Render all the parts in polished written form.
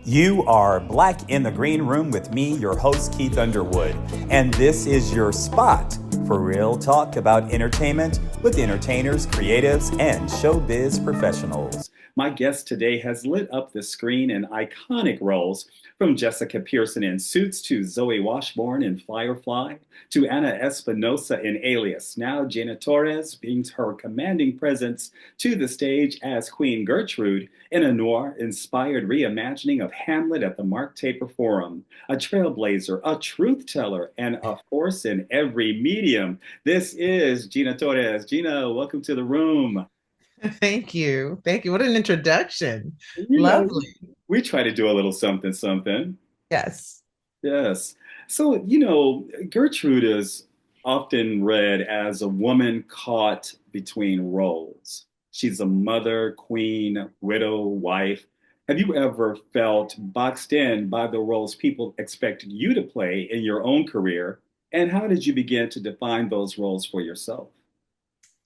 You are Black in the Green Room with me, your host, Keith Underwood. And this is your spot for real talk about entertainment with entertainers, creatives, and showbiz professionals. My guest today has lit up the screen in iconic roles, from Jessica Pearson in Suits to Zoe Washburn in Firefly to Anna Espinosa in Alias. Now Gina Torres brings her commanding presence to the stage as Queen Gertrude in a noir-inspired reimagining of Hamlet at the Mark Taper Forum. A trailblazer, a truth teller, and a force in every medium. This is Gina Torres. Gina, welcome to the room. Thank you. Thank you. What an introduction. You know, Lovely. we try to do a little something, something. Yes. Yes. So, Gertrude is often read as a woman caught between roles. She's a mother, queen, widow, wife. Have you ever felt boxed in by the roles people expected you to play in your own career? And how did you begin to define those roles for yourself?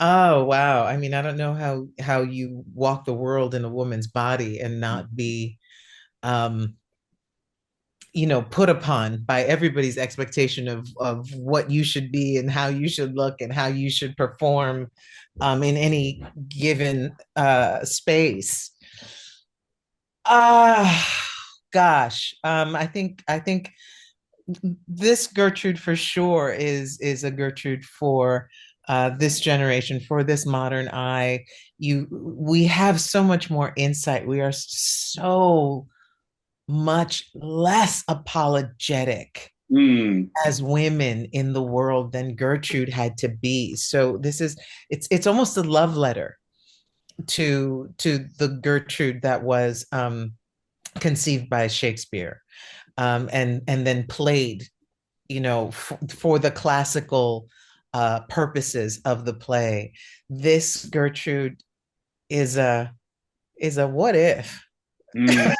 Oh, wow. I mean, I don't know how you walk the world in a woman's body and not be um, put upon by everybody's expectation of what you should be and how you should look and how you should perform in any given space. Gosh. I think this Gertrude for sure is a Gertrude for this generation, for this modern eye. We have so much more insight. We are so much less apologetic Mm, as women in the world than Gertrude had to be. So it's almost a love letter to the Gertrude that was conceived by Shakespeare, and then played, for the classical purposes of the play. This Gertrude is a what if? mm,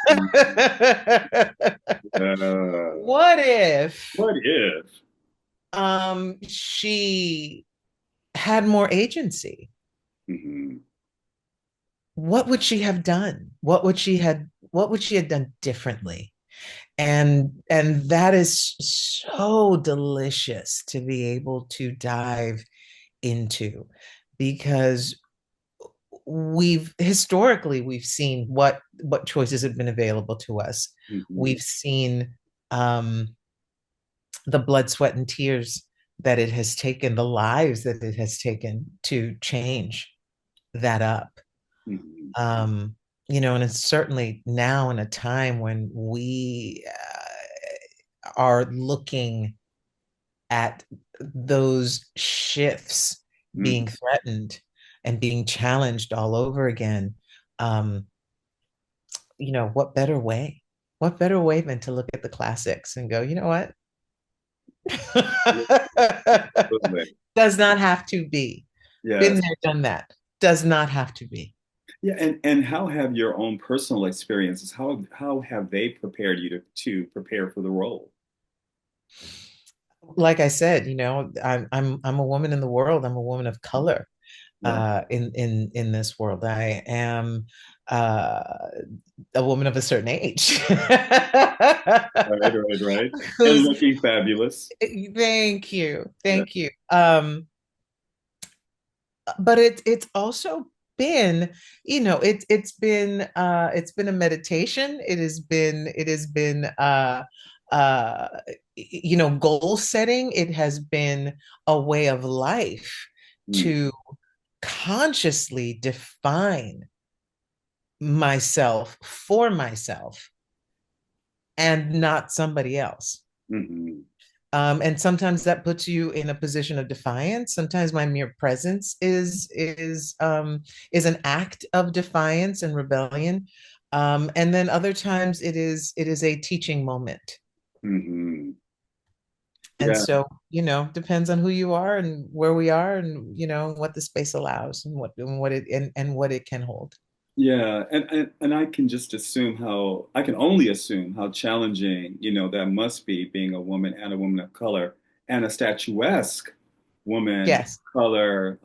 uh, What if what if? she had more agency? Mhm. What would she have done? What would she have done differently? And that is so delicious to be able to dive into, because we've seen what choices have been available to us. Mhm. We've seen the blood, sweat, and tears that it has taken, the lives that it has taken to change that up. Mhm. And it's certainly now in a time when we are looking at those shifts Mhm. being threatened and being challenged all over again. Um, what better way? What better way than to look at the classics and go, you know what? Yeah, absolutely. Does not have to be. Been Yes. there, done that. Does not have to be. Yeah, and how have your own personal experiences, how have they prepared you to prepare for the role? Like I said, I'm a woman in the world. I'm a woman of color Right, in this world. I am uh, a woman of a certain age. right. And Who's looking fabulous. Thank you, Yeah. thank you. But it's also been, it's been a meditation. It has been uh goal setting. It has been a way of life Mm, to consciously define myself for myself and not somebody else. mhm. And sometimes that puts you in a position of defiance. Sometimes my mere presence is an act of defiance and rebellion. And then other times it is a teaching moment. Mhm. And Yeah. so, depends on who you are and where we are, and what the space allows, and what it can hold. Yeah, and I can just assume how I can only assume how challenging, that must be being a woman and a woman of color and a statuesque woman of Yes. color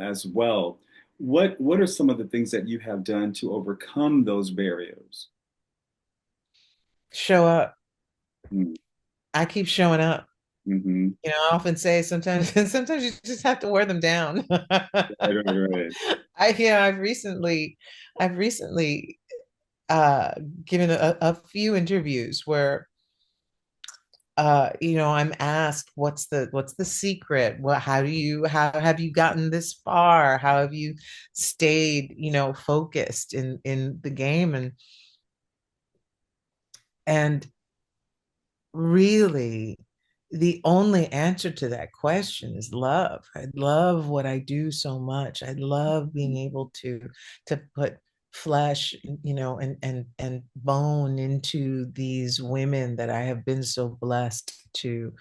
as well. What are some of the things that you have done to overcome those barriers? Show up. Mm. I keep showing up. Mm-hmm. I often say sometimes sometimes you just have to wear them down. Right, right, right. I've recently uh given a few interviews where I'm asked what's the secret? How have you gotten this far? How have you stayed, focused in the game? And really, the only answer to that question is love. I love what I do so much. I love being able to put flesh, and bone into these women that I have been so blessed to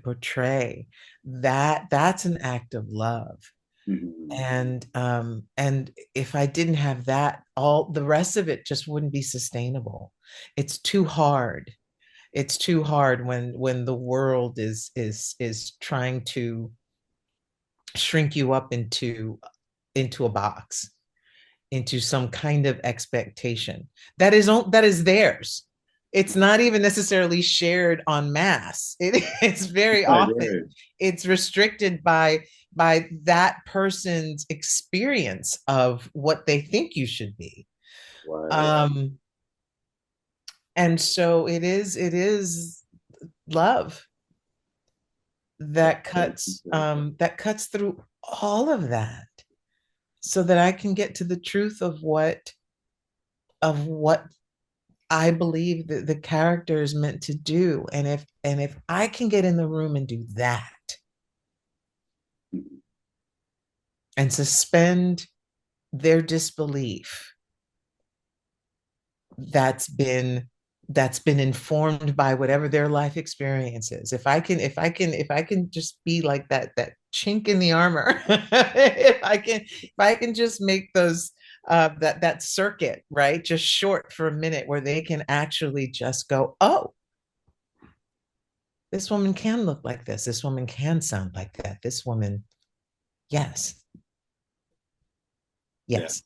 portray. That's an act of love. Mm-hmm. And if I didn't have that, all the rest of it just wouldn't be sustainable. It's too hard. It's too hard when the world is trying to shrink you up into a box, into some kind of expectation that is theirs. It's not even necessarily shared en masse. It's very Right, often right. it's restricted by that person's experience of what they think you should be. Right. um and so it is love That's that very cuts simple. um that cuts through all of that, so that I can get to the truth of what I believe that the character is meant to do. And if I can get in the room and do that Mhm. and suspend their disbelief, that's been that's been informed by whatever their life experience is. If I can just be like that chink in the armor, if I can just make those that circuit, right, just short for a minute, where they can actually just go, oh, this woman can look like this woman can sound like that, this woman, yes, Yeah. yes.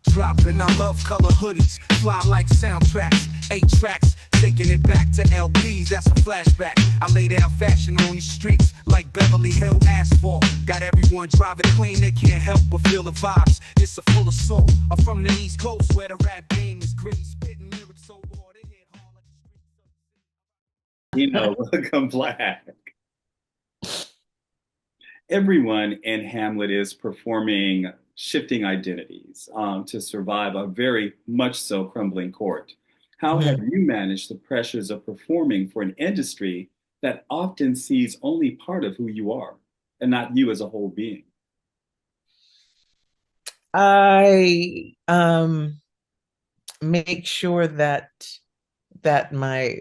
Dropping, I love color hoodies, fly like soundtracks, 8 tracks, taking it back to LPs, that's a flashback. I lay down fashion on these streets like Beverly Hill asphalt. Got everyone driving clean, they can't help but feel the vibes. It's a full of soul. I'm from the East Coast where the rap game is gritty, spitting lyrics so raw they hit hard like the streets of Welcome black. Everyone in Hamlet is performing shifting identities to survive a very much so crumbling court. How have Mhm. you managed the pressures of performing for an industry that often sees only part of who you are and not you as a whole being? I make sure that that my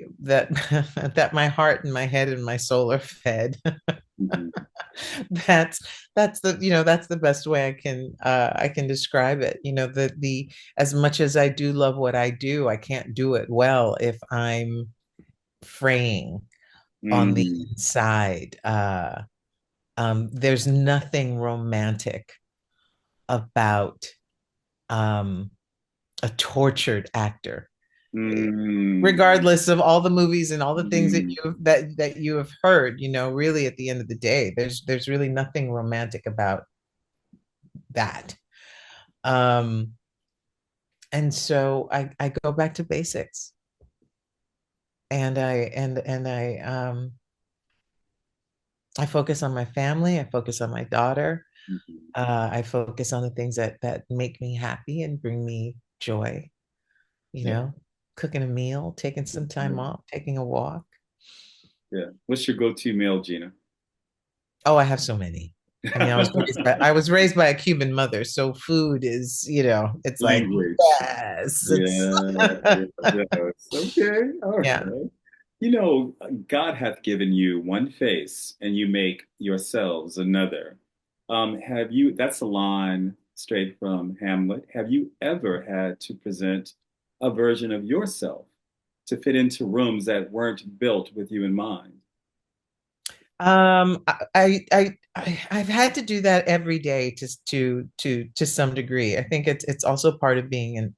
heart and my head and my soul are fed. Mhm. that's that's the best way I can describe it. The as much as I do love what I do, I can't do it well if I'm fraying on the Mm, inside. There's nothing romantic about um a tortured actor, mm, regardless of all the movies and all the things that mm. you have heard. Really, at the end of the day, there's really nothing romantic about that. um and so I go back to basics, and I focus on my family, I focus on my daughter, Mhm. I focus on the things that make me happy and bring me joy, you Yeah, know cooking a meal, taking some time yeah, off, taking a walk. yeah. What's your go-to meal, Gina? Oh, I have so many. I mean, I was raised by a Cuban mother, so food is, it's like, Language. yes, it's Yeah, yeah, yes. Okay, all yeah. right. God hath given you one face, and you make yourselves another. That's a line straight from Hamlet. Have you ever had to present a version of yourself to fit into rooms that weren't built with you in mind? I've had to do that every day to some degree. I think it's also part of being an,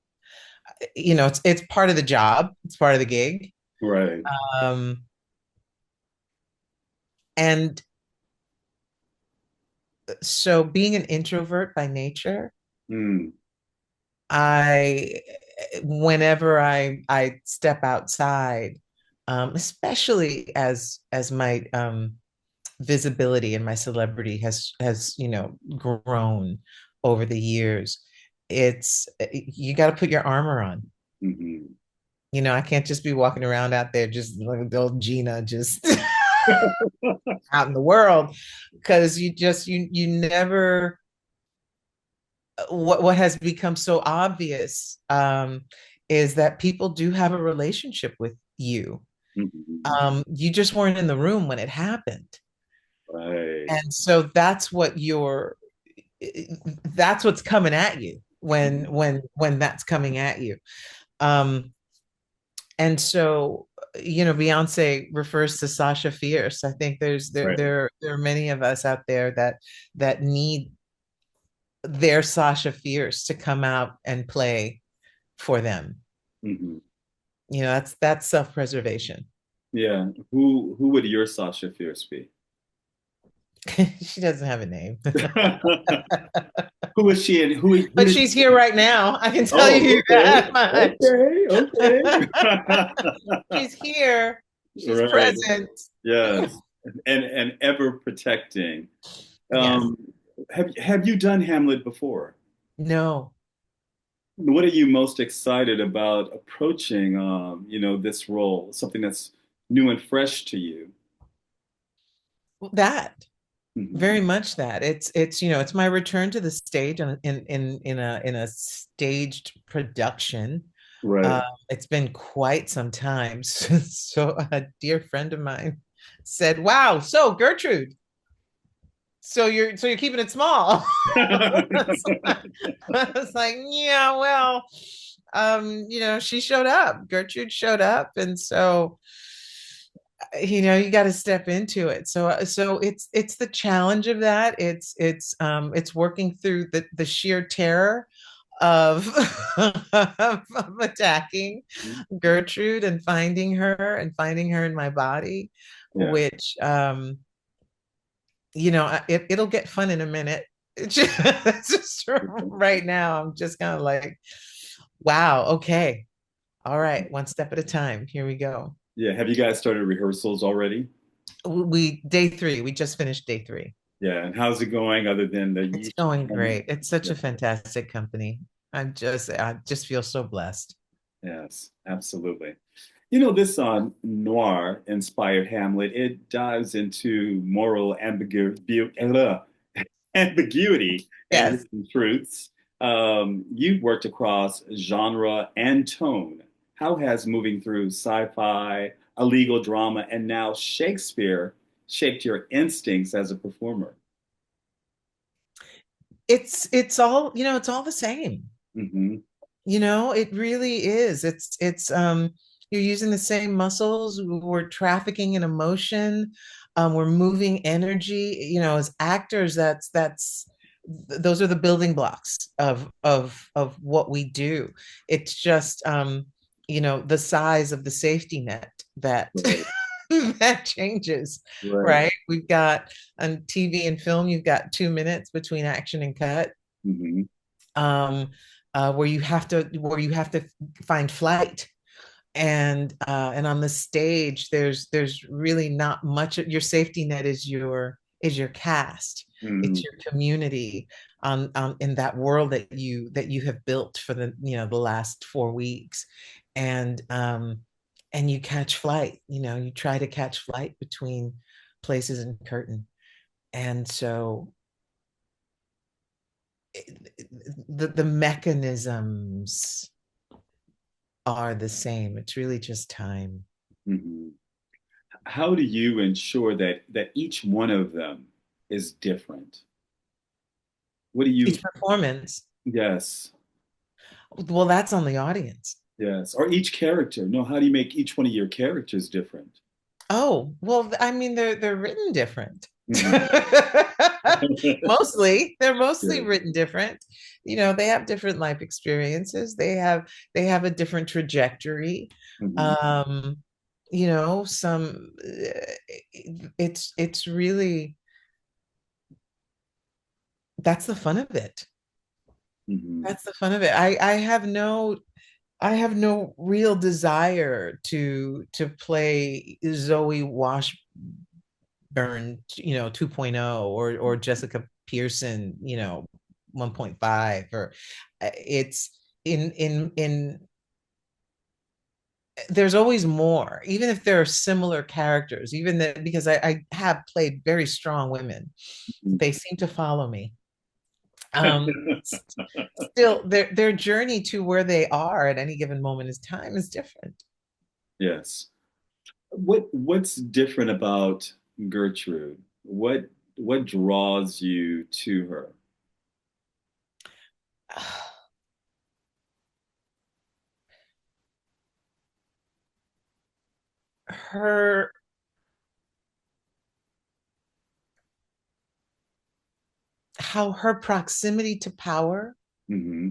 it's part of the job, it's part of the gig. Right. Um, and so being an introvert by nature, Mm, I whenever I step outside, especially as my visibility and my celebrity has grown over the years, it's you got to put your armor on. hmm. I can't just be walking around out there just like the old Gina, just out in the world, because you never, what has become so obvious, is that people do have a relationship with you. Hmm. You just weren't in the room when it happened. Right. And so that's what's coming at you when that's coming at you. Um, and so, Beyonce refers to Sasha Fierce. I think Right. there are many of us out there that need their Sasha Fierce to come out and play for them. Hmm. That's self-preservation. Yeah. Who would your Sasha Fierce be? She doesn't have a name. Who is she and who But is she's she? here right now. I can tell Oh, you okay. that much. Okay. Okay. She's here. She's Right. present. Yes. And ever protecting. Yes. Um, have you done Hamlet before? No. What are you most excited about approaching, this role, something that's new and fresh to you? That. Hmm. Very much that. It's my return to the stage in a staged production. Uh, Right. it's been quite some time. So a dear friend of mine said, "Wow, so Gertrude, so you're keeping it small." I was like, yeah, well, she showed up. Gertrude showed up, and so you got to step into it. So it's the challenge of that. It's working through the sheer terror of of attacking Gertrude and finding her in my body, Yeah. which it'll get fun in a minute. It's just right now, I'm just kind of like, wow, okay, all right, one step at a time. Here we go. Yeah. Have you guys started rehearsals already? We day three. We just finished day three. Yeah. And how's it going other than the It's usual? going great. It's such Yeah. a fantastic company. I just feel so blessed. Yes, absolutely. This noir-inspired Hamlet, it dives into moral ambiguity and Yes. hidden truths. You've worked across genre and tone. How has moving through sci-fi, a legal drama, and now Shakespeare shaped your instincts as a performer? It's all the same. Hmm. It really is. You're using the same muscles. We're trafficking in emotion. We're moving energy. As actors, those are the building blocks of what we do. It's just the size of the safety net that Right, that changes, right. right? We've got on TV and film, you've got 2 minutes between action and cut. Hmm. Um, where you have to find flight, and on the stage there's really not much. Your safety net is your cast. It's Hmm. your community in that world that you have built for the last 4 weeks. And you catch flight. You try to catch flight between places and curtain. And so the mechanisms are the same. It's really just time. Hmm. How do you ensure that each one of them is different? What do you? Each performance, Yes, well, that's on the audience. yes, or each character? No, how do you make each one of your characters different? Oh, well, I mean, they're written different. Mhm. Mostly, they're mostly Yeah. written different. They have different life experiences. They have a different trajectory. Mhm. Um, some it's really that's the fun of it. Mhm. That's the fun of it. I have no real desire to play Zoe Washburn, 2.0 or Jessica Pearson, 1.5 or it's in there's always more, even if there are similar characters, even that because I have played very strong women. They seem to follow me. Still their journey to where they are at any given moment in time is different. Yes. What's different about Gertrude? What draws you to her? Her how her proximity to power Hmm.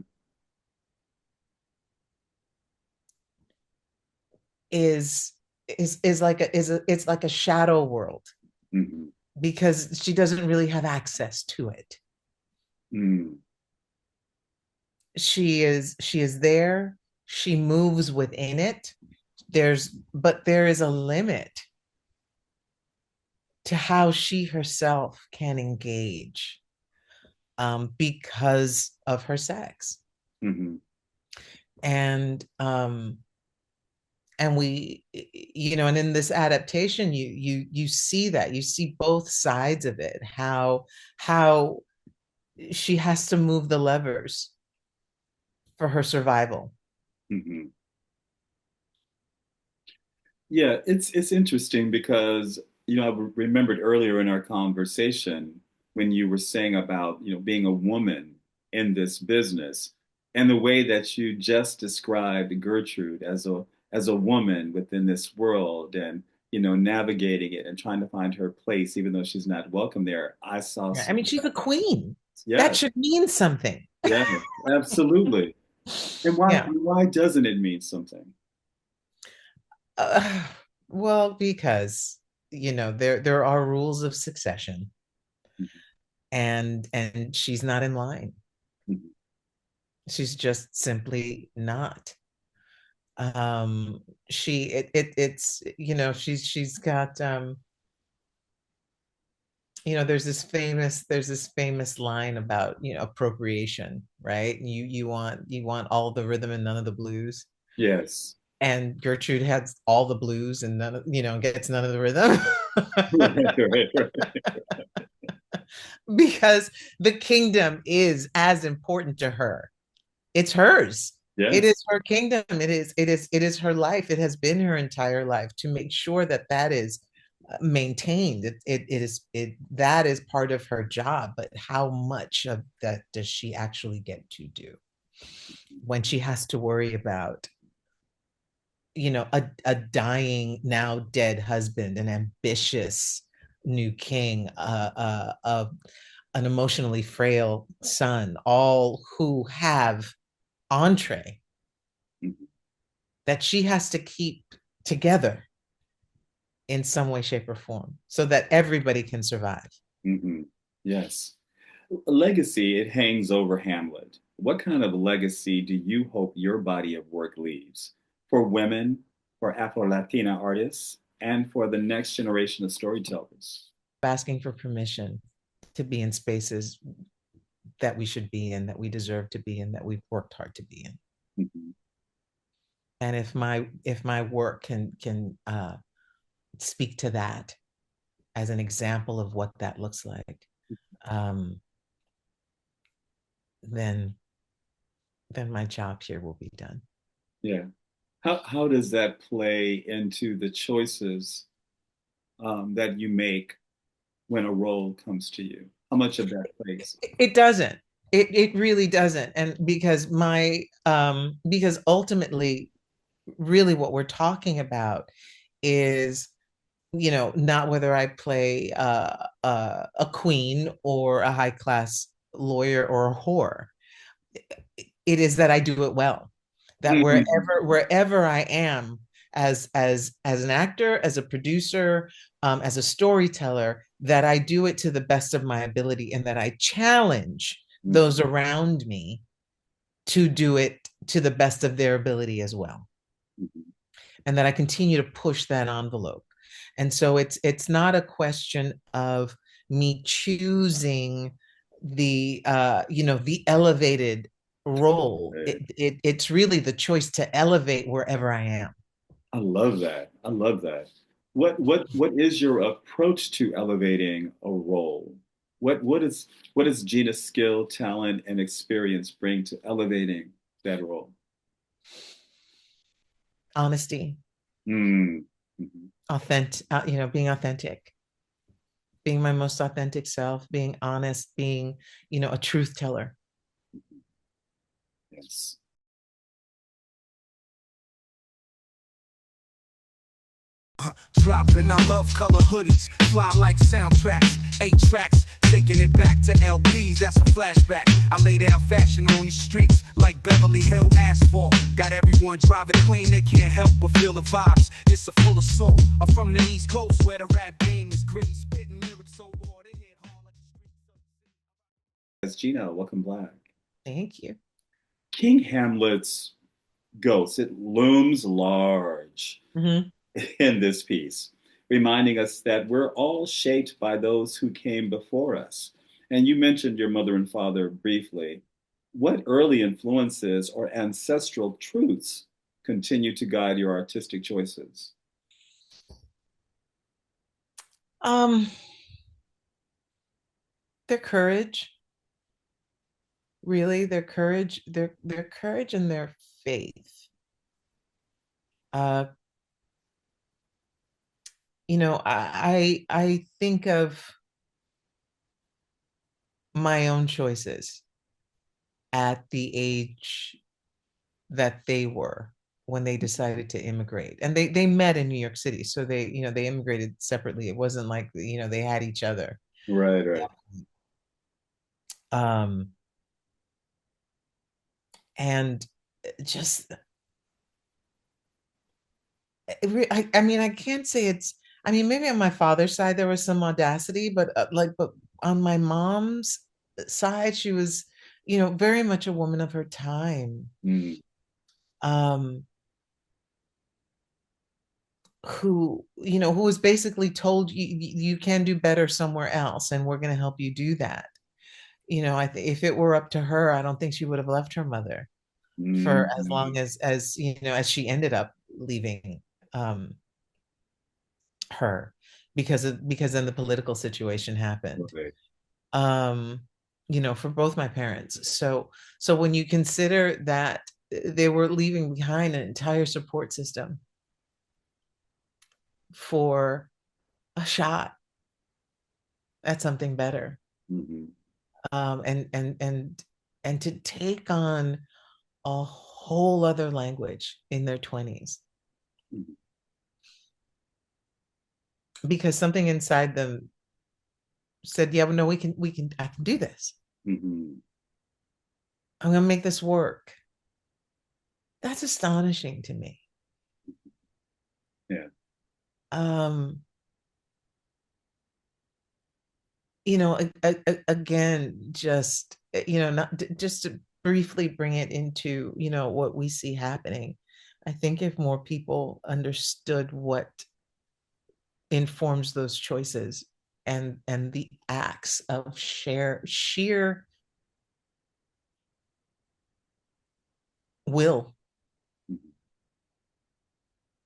is it's like a shadow world Hmm. because she doesn't really have access to it. Mm. She is there, she moves within it. But there is a limit to how she herself can engage, because of her sex. Hmm. And and in this adaptation you see that you see both sides of it, how she has to move the levers for her survival. Hmm. Yeah, it's interesting because I remembered earlier in our conversation when you were saying about being a woman in this business and the way that you just described Gertrude as a woman within this world and navigating it and trying to find her place even though she's not welcome there. I saw Yeah, I some. mean, she's a queen. That Yeah, should mean something. yeah, absolutely. And why Yeah. why doesn't it mean something? uh, well, because there are rules of succession, and she's not in line. Mhm. She's just simply not. um she it it's she's got there's this famous line about appropriation, right? You want all the rhythm and none of the blues, Yes. and Gertrude has all the blues and gets none of the rhythm. Right, right, right. Because the kingdom is as important to her. It's hers. It is Yes. her kingdom. It is her life. It has been her entire life to make sure that that is maintained. That is part of her job. But how much of that does she actually get to do when she has to worry about a dying, now dead husband, an ambitious new king, an emotionally frail son, all who have entree Mhm. that she has to keep together in some way, shape, or form so that everybody can survive. Mhm. Yes. Legacy, it hangs over Hamlet. What kind of legacy do you hope your body of work leaves for women, for Afro-Latina artists, and for the next generation of storytellers? Asking for permission to be in spaces that we should be in, that we deserve to be in, that we've worked hard to be in. Mhm. And if my work can speak to that as an example of what that looks like, um, then my job here will be done. Yeah. How does that play into the choices that you make when a role comes to you? How much of that plays? It doesn't. It really doesn't. And because ultimately, really what we're talking about is not whether I play a queen or a high class lawyer or a whore. It is that I do it well. That Mhm. wherever I am, as an actor, as a producer, as a storyteller, that I do it to the best of my ability, and that I challenge those around me to do it to the best of their ability as well, Mhm. and that I continue to push that envelope. And so it's not a question of me choosing the elevated role. It's really the choice to elevate wherever I am. I love that. I love that. What is your approach to elevating a role? What does Gina's skill, talent, and experience bring to elevating that role? Honesty, Mm. Mhm. being authentic, being my most authentic self, being honest, being, a truth teller. Yes. Dropping, I love color hoodies, fly like soundtracks, 8 tracks, taking it back to LPs, that's a flashback. I lay down fashion on these streets like Beverly Hill asphalt. Got everyone driving clean, they can't help but feel the vibes. It's a full of soul. I'm from the East Coast where the rap game is gritty, spitting lyrics so raw they hit hard like the streets. As Gina, welcome back. Thank you. King Hamlet's ghost, it looms large Mm-hmm. in this piece, reminding us that we're all shaped by those who came before us. And you mentioned your mother and father briefly. What early influences or ancestral truths continue to guide your artistic choices? Um, their courage, really, their courage and their faith. Uh, I think of my own choices at the age that they were when they decided to immigrate. And they met in New York City. So they immigrated separately. It wasn't like, they had each other. Right, right. Um, and just I mean, I can't say I mean, maybe on my father's side there was some audacity, but on my mom's side, she was, very much a woman of her time. Mm, Um, who was basically told you can do better somewhere else, and we're going to help you do that. If it were up to her, I don't think she would have left her mother for as long mm, as she ended up leaving um her, because then the political situation happened, right. um for both my parents. So when you consider that they were leaving behind an entire support system for a shot at something better, Mhm. and to take on a whole other language in their 20s, Mhm. because something inside them said, yeah, well, no, I can do this. Mhm. I'm going to make this work. That's astonishing to me. Yeah. um again, just not just to briefly bring it into what we see happening. I think if more people understood what informs those choices, and the acts of sheer will, Mhm.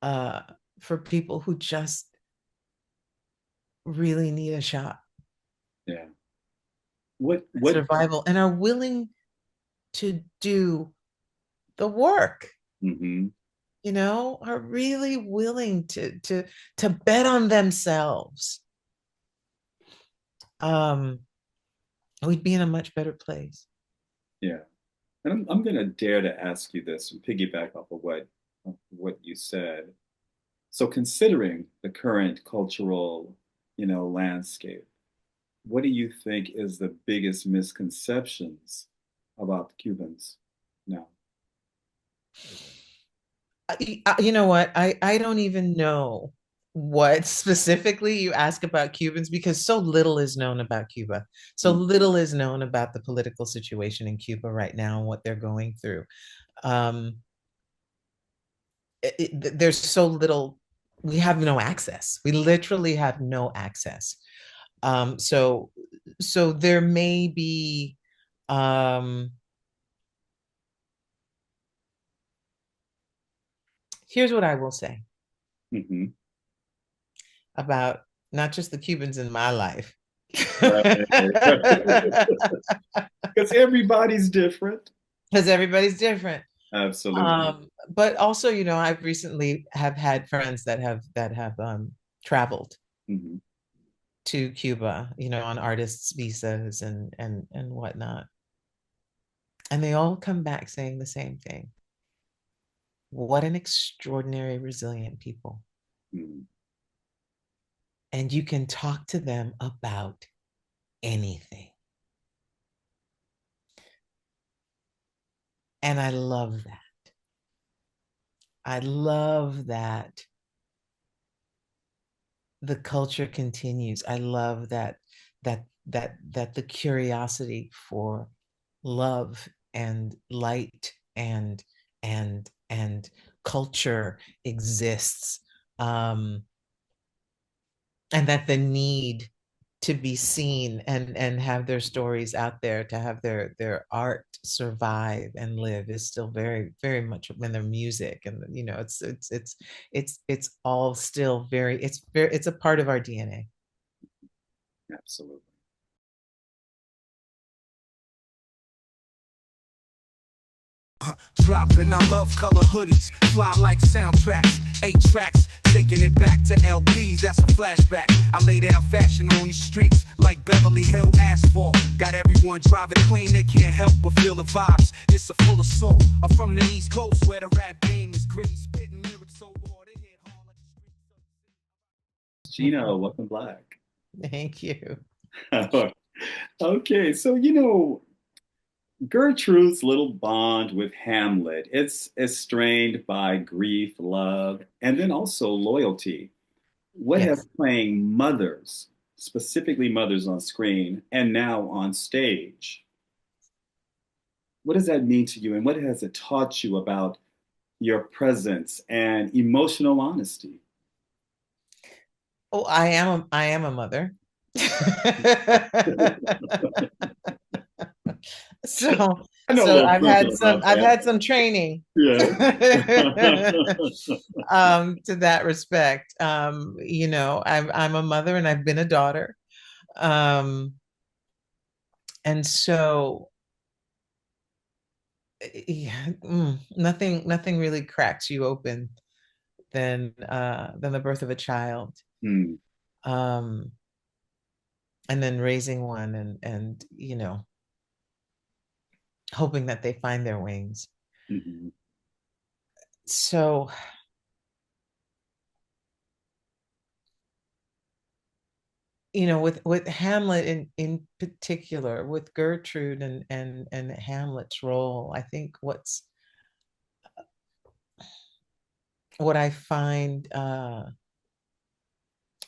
uh for people who just really need a shot Yeah. What at what survival, and are willing to do the work, mhm. are really willing to bet on themselves, um we'd be in a much better place. Yeah. And I'm gonna dare to ask you this and piggyback off of what you said. So considering the current cultural, landscape, what do you think is the biggest misconceptions about Cubans now? You know what? I don't even know what specifically you ask about Cubans because so little is known about Cuba. So Mm, little is known about the political situation in Cuba right now and what they're going through. Um, there's so little, we have no access. We literally have no access. So there may be um, here's what I will say mhm. about not just the Cubans in my life. Right. Because everybody's different. Because everybody's different. Absolutely. But also, I've recently have had friends that have traveled Mhm. to Cuba, on artists' visas and whatnot. And they all come back saying the same thing. What an extraordinary, resilient people. Mhm. And you can talk to them about anything. And I love that. I love that the culture continues. I love that the curiosity for love and light and culture exists. And that the need to be seen and have their stories out there, to have their art survive and live is still very, very much in their music. And it's all still it's a part of our DNA. Absolutely. Dropping our love color hoodies, fly like soundtracks, 8 tracks, taking it back to LPs, that's a flashback. I lay down fashion on these streets like Beverly Hill asphalt. Got everyone driving clean, they can't help but feel the vibes. It's a full of soul. I'm from the East Coast where the rap game is gritty, spitting lyrics so raw they hit hard like the streets. Gina, welcome back. Thank you. Okay, so Gertrude's little bond with Hamlet, it's strained by grief, love, and then also loyalty. What Yes. has playing mothers, specifically mothers on screen and now on stage, what does that mean to you? And what has it taught you about your presence and emotional honesty? Oh, I am a mother. So I know a little I've had something some about I've that. had some training Yeah. to that respect. I'm a mother and I've been a daughter. Um, and so yeah, nothing really cracks you open than the birth of a child. Hmm. Um, and then raising one and hoping that they find their wings. Mhm. So with Hamlet in particular, with Gertrude and Hamlet's role, I think what I find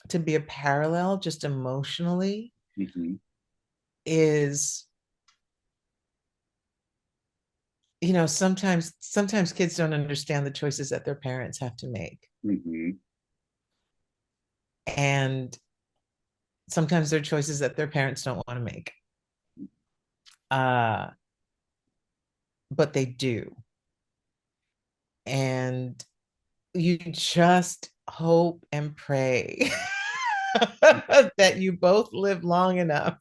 to be a parallel just emotionally Mhm. is sometimes kids don't understand the choices that their parents have to make, Mhm. and sometimes they're choices that their parents don't want to make, uh but they do, and you just hope and pray that you both live long enough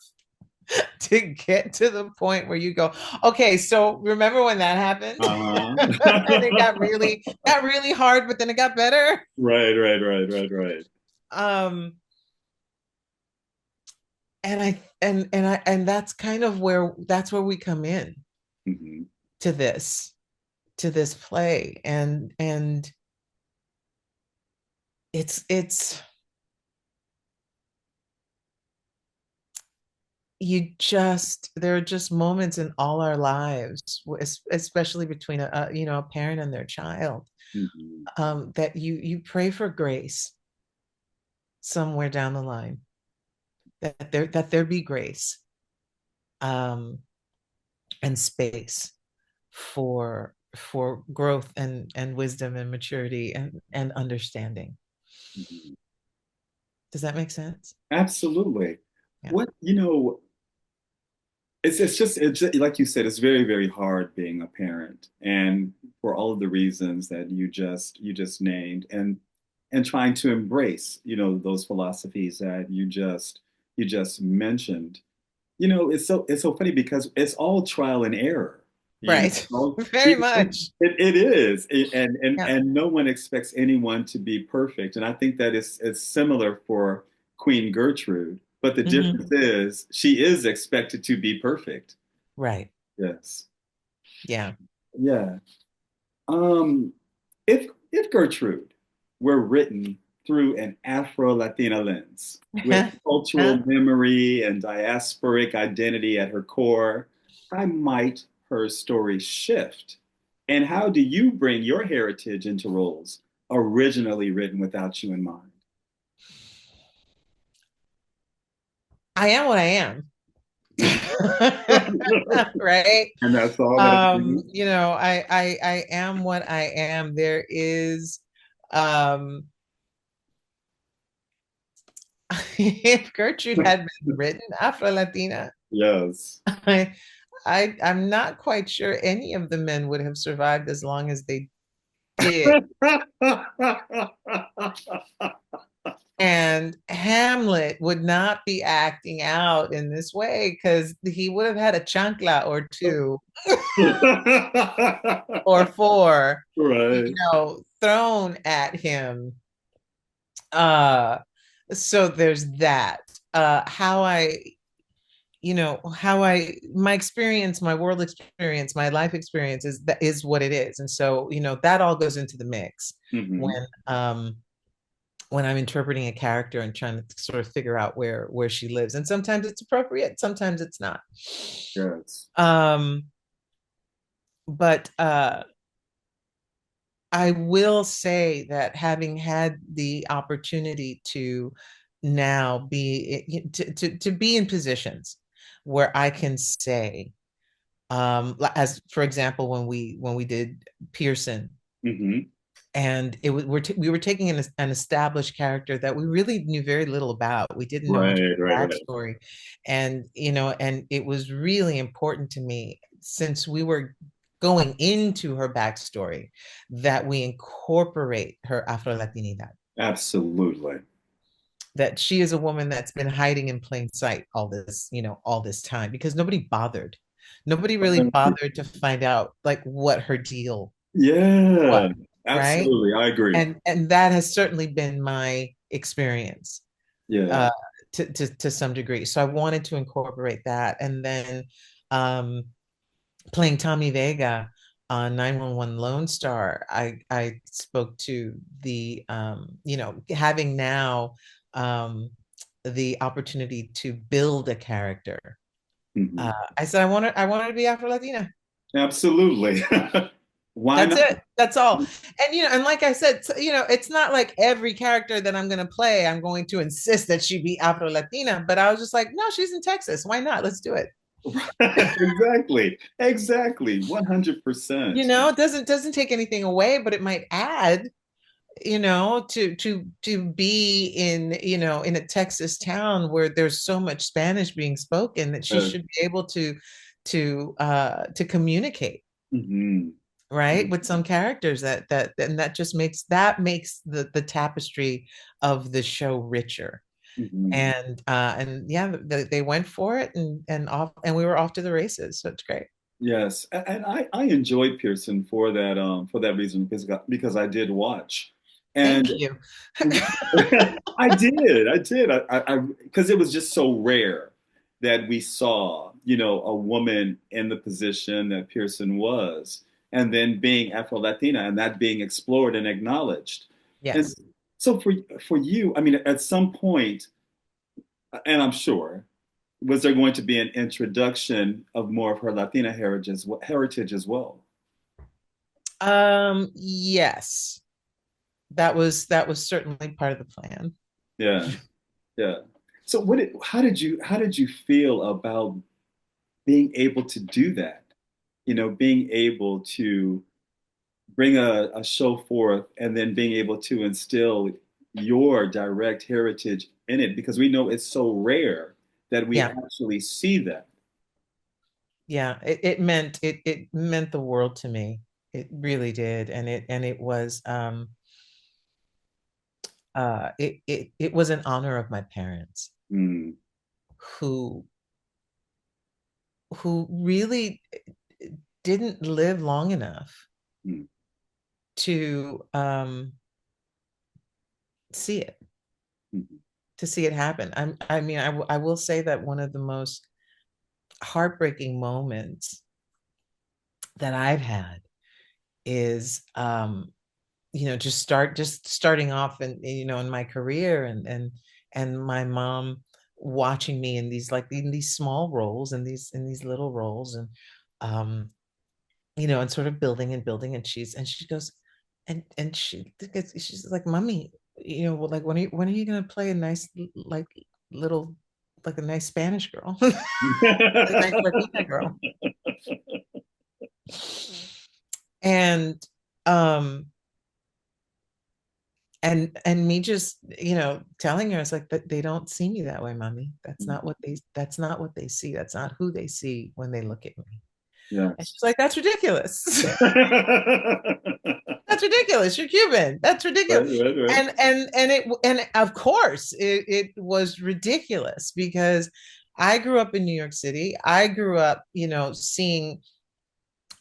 to get to the point where you go, okay, so remember when that happened? Uh-huh. And it got really hard, but then it got better. Right, right, right, right, right. Um, and that's kind of where we come in Mhm. to this play, and it's you just there are just moments in all our lives, especially between a parent and their child, Mhm. that you pray for grace somewhere down the line, that there be grace, um, and space for growth and wisdom and maturity and understanding. Mhm. Does that make sense? Absolutely. Yeah. What, it's just like you said, it's very, very hard being a parent, and for all of the reasons that you just named, and trying to embrace, those philosophies that you just mentioned. It's so funny because it's all trial and error. Right. Know? Very much. It is, and Yeah. and no one expects anyone to be perfect. And I think that it's similar for Queen Gertrude, but the difference Mhm. is she is expected to be perfect. Right. Yes, Yeah. yeah. Um, if Gertrude were written through an Afro-Latina lens, with cultural memory and diasporic identity at her core, how might her story shift? And how do you bring your heritage into roles originally written without you in mind? I am what I am. Right. And that's all that it I am what I am. There is, um if Gertrude had been written Afro Latina, Yes. I, I'm not quite sure any of the men would have survived as long as they did. And Hamlet would not be acting out in this way because he would have had a chancla or two or four, Right. thrown at him. Uh, so there's that. How my experience, my world experience, my life experience is what it is. And so, that all goes into the mix Hmm. when I'm interpreting a character and trying to sort of figure out where she lives. And sometimes it's appropriate, sometimes it's not. Yes. Um, but I will say that having had the opportunity to now to be in positions where I can say, as for example, when we did Pearson, Hmm. and we were taking an established character that we really knew very little about. We didn't know much Right, right, right. backstory, and it was really important to me, since we were going into her backstory, that we incorporate her Afro Latinidad. Absolutely. That she is a woman that's been hiding in plain sight all this time, because nobody bothered. Nobody really bothered to find out like what her deal Yeah, was, right? absolutely. I agree. And that has certainly been my experience, Yeah. uh, to some degree. So I wanted to incorporate that, and then, um, playing Tommy Vega on 911 Lone Star, I spoke to having now, um, the opportunity to build a character. Hmm. I said I wanted to be Afro Latina. Absolutely. Why That's not? it. That's all. And like I said, it's not like every character that I'm going to play, I'm going to insist that she be Afro Latina. But I was just like, no, she's in Texas. Why not? Let's do it. Exactly. Exactly. 100%. It doesn't take anything away, but it might add, to be in a Texas town where there's so much Spanish being spoken, that she Uh, should be able to communicate, mhm. right, with some characters, and that makes the tapestry of the show richer. Mhm. And yeah, they went for it, and we were off to the races, so it's great. Yes, and I enjoyed Pearson for that reason, because I did watch, and Thank you. I did, because it was just so rare that we saw, a woman in the position that Pearson was, and then being Afro-Latina, and that being explored and acknowledged. And Yes. So for you, I mean, at some point, and I'm sure, was there going to be an introduction of more of her Latina heritage as well? Yes, that was certainly part of the plan. Yeah, yeah. So how did you feel about being able to do that? You know, being able to bring a show forth and then being able to instill your direct heritage in it because we know it's so rare that we Yeah, actually see that. yeah. It meant the world to me. It really did, and it was it was in honor of my parents Mm, who really didn't live long enough mm, to see it, mm, happen. I mean, I will say that one of the most heartbreaking moments that I've had is just starting off and in my career and my mom watching me in these in these small roles and in these little roles and um and sort of building and building and she goes and she's like, mommy, well, like when are you gonna play a nice like little like a nice Spanish girl, a nice Latina girl. And um and me just telling her, it's like, that they don't see me that way, mommy. That's not what they see. That's not who they see when they look at me. And yes. she's like, that's ridiculous. That's ridiculous. You're Cuban. That's Right, ridiculous. right, right. And of course it was ridiculous because I grew up in New York City. I grew up, seeing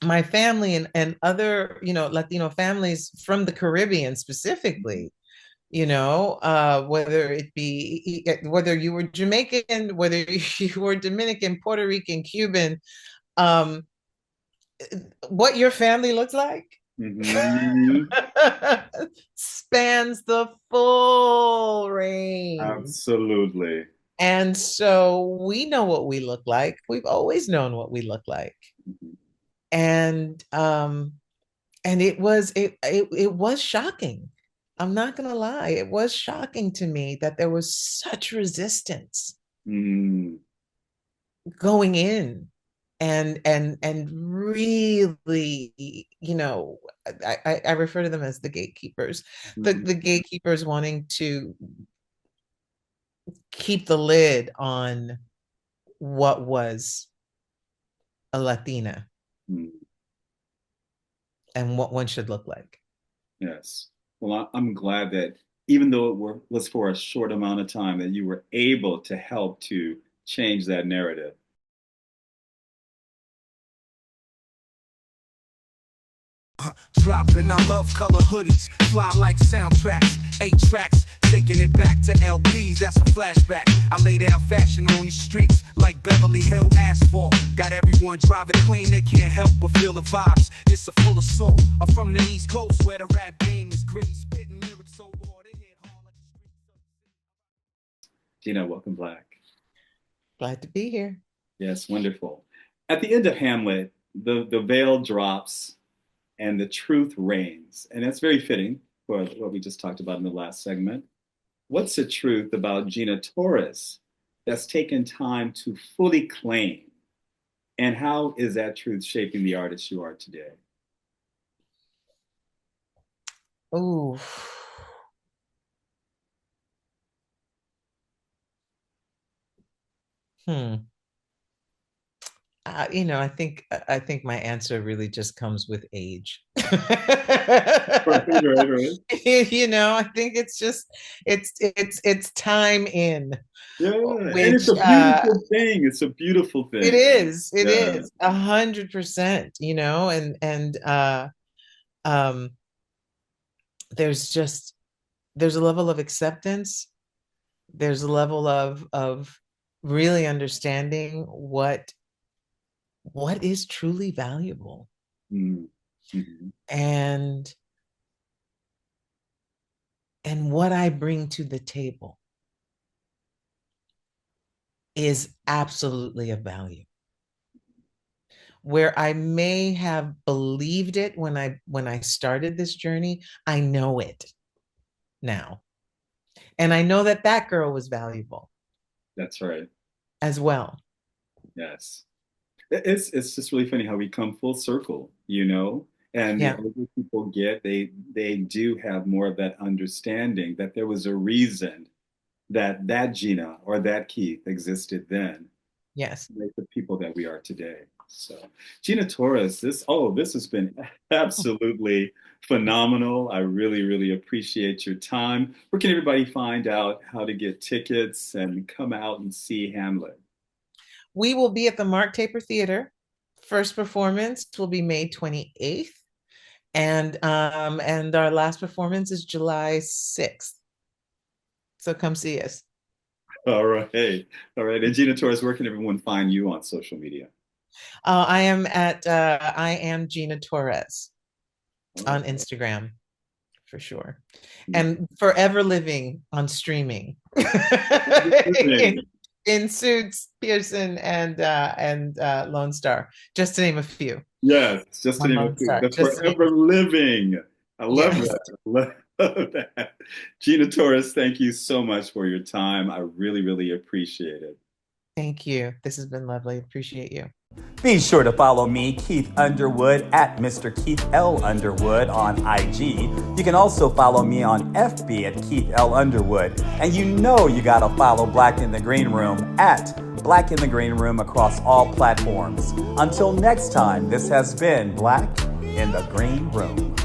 my family and other, Latino families from the Caribbean specifically, whether it be whether you were Jamaican, whether you were Dominican, Puerto Rican, Cuban, um, what your family looks like Mhm. spans the full range. Absolutely. And so we know what we look like. We've always known what we look like. Mhm. And it was shocking. I'm not gonna lie. It was shocking to me that there was such resistance Mm, going in and really, I refer to them as the gatekeepers, mhm, the gatekeepers wanting to keep the lid on what was a Latina mm. and what one should look like. Yes. Well, I'm glad that even though was for a short amount of time, that you were able to help to change that narrative. Dropping, I love color hoodies, fly like soundtracks, 8 tracks, taking it back to LPs, that's a flashback. I lay down fashion on these streets like Beverly Hill asphalt. Got everyone driving clean, they can't help but feel the vibes. It's a full of soul. I'm from the East Coast where the rap game is gritty, spitting lyrics so raw they hit hard like the streets of. Gina, welcome back. Glad to be here. Yes, wonderful. At the end of Hamlet, the veil drops and the truth reigns. And that's very fitting for what we just talked about in the last segment. What's the truth about Gina Torres that's taken time to fully claim? And how is that truth shaping the artist you are today? Oh, hmm. I think my answer really just comes with age. Right, right, right. I think it's just it's time in Yeah, and it's which a beautiful thing. It's a beautiful thing. it Yeah. is 100%, and um there's just there's a level of acceptance, there's a level of really understanding what is truly valuable. Mm, mhm, And and what I bring to the table is absolutely of value. Where I may have believed it when I started this journey, I know it now. And I know that that girl was valuable. That's right. As well. Yes. It's just really funny how we come full circle, you know? And the older people get, they do have more of that understanding that there was a reason that Gina or that Keith existed then. Yes. To make the people that we are today. So, Gina Torres, this has been absolutely phenomenal. I really, really appreciate your time. Where can everybody find out how to get tickets and come out and see Hamlet? We will be at the Mark Taper Theater. First performance will be May 28th. And our last performance is July 6th. So come see us. All right. All right. And Gina Torres, where can everyone find you on social media? I am Gina Torres on Instagram, for sure. And forever living on streaming. in Suits, Pearson, and Lone Star, just to name a few. Yes, just to name a few. The forever living. I love that. I love that. Gina Torres, thank you so much for your time. I really, really appreciate it. Thank you. This has been lovely. Appreciate you. Be sure to follow me, Keith Underwood, at Mr. Keith L. Underwood on IG. You can also follow me on FB at Keith L. Underwood. And you know you gotta follow Black in the Green Room at Black in the Green Room across all platforms. Until next time, this has been Black in the Green Room.